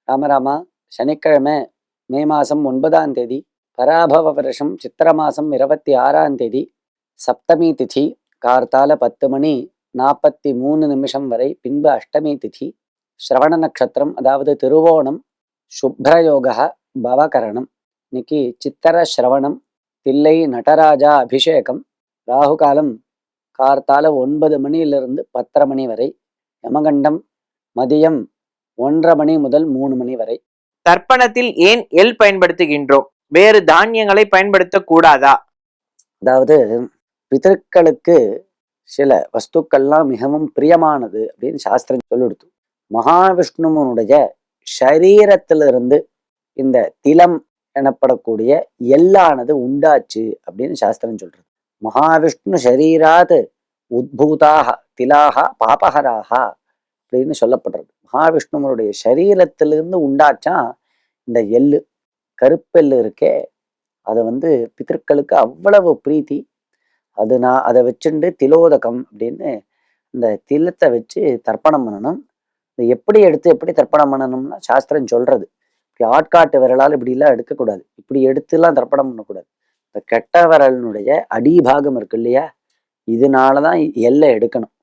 ராமராமா, சனிக்கிழமை மே மாதம் 9ஆம் தேதி, பராபவ வருஷம் சித்திர மாதம் 26ஆம் தேதி, சப்தமி திதி, கார்த்தால 10:43 வரை, பின்பு அஷ்டமி திதி, ஸ்ரவண நட்சத்திரம், அதாவது திருவோணம், சுப்ரயோக, பவகரணம். இன்னைக்கு சித்திர ஸ்ரவணம், தில்லை நடராஜா அபிஷேகம், ராகுகாலம் கார்த்தால 9 மணியிலிருந்து 10:30 மணி வரை, யமகண்டம் மதியம் 1:30 மணி முதல் 3 மணி வரை. தர்ப்பணத்தில் ஏன் எள் பயன்படுத்துகின்றோம்? வேறு தானியங்களை பயன்படுத்த கூடாதா? அதாவது பிதர்களுக்கு சில வஸ்துக்கள்லாம் மிகவும் பிரியமானது அப்படின்னு சாஸ்திரம் சொல்லிடுத்து. மகாவிஷ்ணுவனுடைய சரீரத்திலிருந்து இந்த திலம் எனப்படக்கூடிய எள்ளானது உண்டாச்சு அப்படின்னு சாஸ்திரம் சொல்றது. மகாவிஷ்ணு சரீராத் உத்பூதாக திலாக பாபஹராக அப்படின்னு சொல்லப்படுறது. மகாவிஷ்ணுவனுடைய சரீரத்திலிருந்து உண்டாச்சான் இந்த எள்ளு, கருப்பெல்லு இருக்கே, அதை பிதர்களுக்கு அவ்வளவு பிரீத்தி. அதை வச்சுண்டு திலோதகம் அப்படின்னு இந்த திலத்தை வச்சு தர்ப்பணம் பண்ணணும். இதை எப்படி எடுத்து எப்படி தர்ப்பணம் பண்ணணும்னா சாஸ்திரம் சொல்றது. இப்படி ஆட்காட்டு விரலால் இப்படிலாம் எடுக்கக்கூடாது, இப்படி எடுத்துலாம் தர்ப்பணம் பண்ணக்கூடாது. இந்த கெட்ட விரலினுடைய அடிபாகம் இருக்கு இல்லையா, இதனாலதான் எல்லை எடுக்கணும்.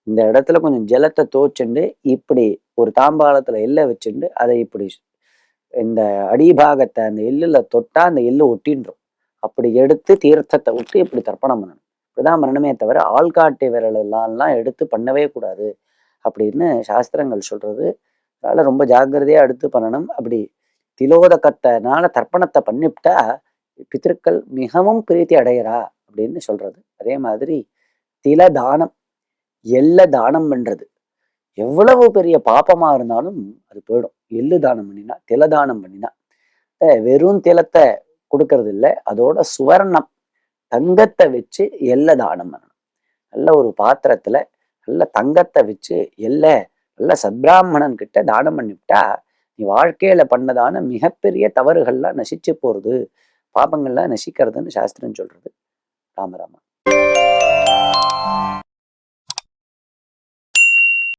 இந்த இடத்துல கொஞ்சம் ஜலத்தை தோச்சுண்டு இப்படி ஒரு தாம்பாளத்துல எல்லை வச்சுண்டு அதை இப்படி இந்த அடிபாகத்தை அந்த எள்ளுல தொட்டா அந்த எள்ளு ஒட்டின்றோம். அப்படி எடுத்து தீர்த்தத்தை விட்டு இப்படி தர்ப்பணம் பண்ணணும். இப்படிதான் பண்ணணுமே தவிர ஆள்காட்டு விரல் எல்லாம் எடுத்து பண்ணவே கூடாது அப்படின்னு சாஸ்திரங்கள் சொல்றது. அதனால ரொம்ப ஜாக்கிரதையா எடுத்து பண்ணணும். அப்படி திலோதகத்தினால தர்ப்பணத்தை பண்ணிவிட்டா பித்திருக்கள் மிகவும் பிரீத்தி அடைகிறா அப்படின்னு சொல்றது. அதே மாதிரி தில தானம், எள்ள தானம் பண்றது எவ்வளவு பெரிய பாப்பமா இருந்தாலும் அது போயிடும். எள்ளு தானம் பண்ணினா, தில தானம் பண்ணினா. வெறும் திலத்தை கொடுக்கறது இல்லை, அதோட சுவர்ணம் தங்கத்தை வச்சு எள்ள தானம் பண்ணணும். நல்ல ஒரு பாத்திரத்துல நல்ல தங்கத்தை வச்சு நல்ல சத்பிராமணன் கிட்ட தானம் பண்ணிவிட்டா நீ வாழ்க்கையில பண்ணதான மிகப்பெரிய தவறுகள்லாம் நசிச்சு போறது, பாபங்கள்லாம் நசிக்கிறதுன்னு சாஸ்திரம் சொல்றது. ராமராமா.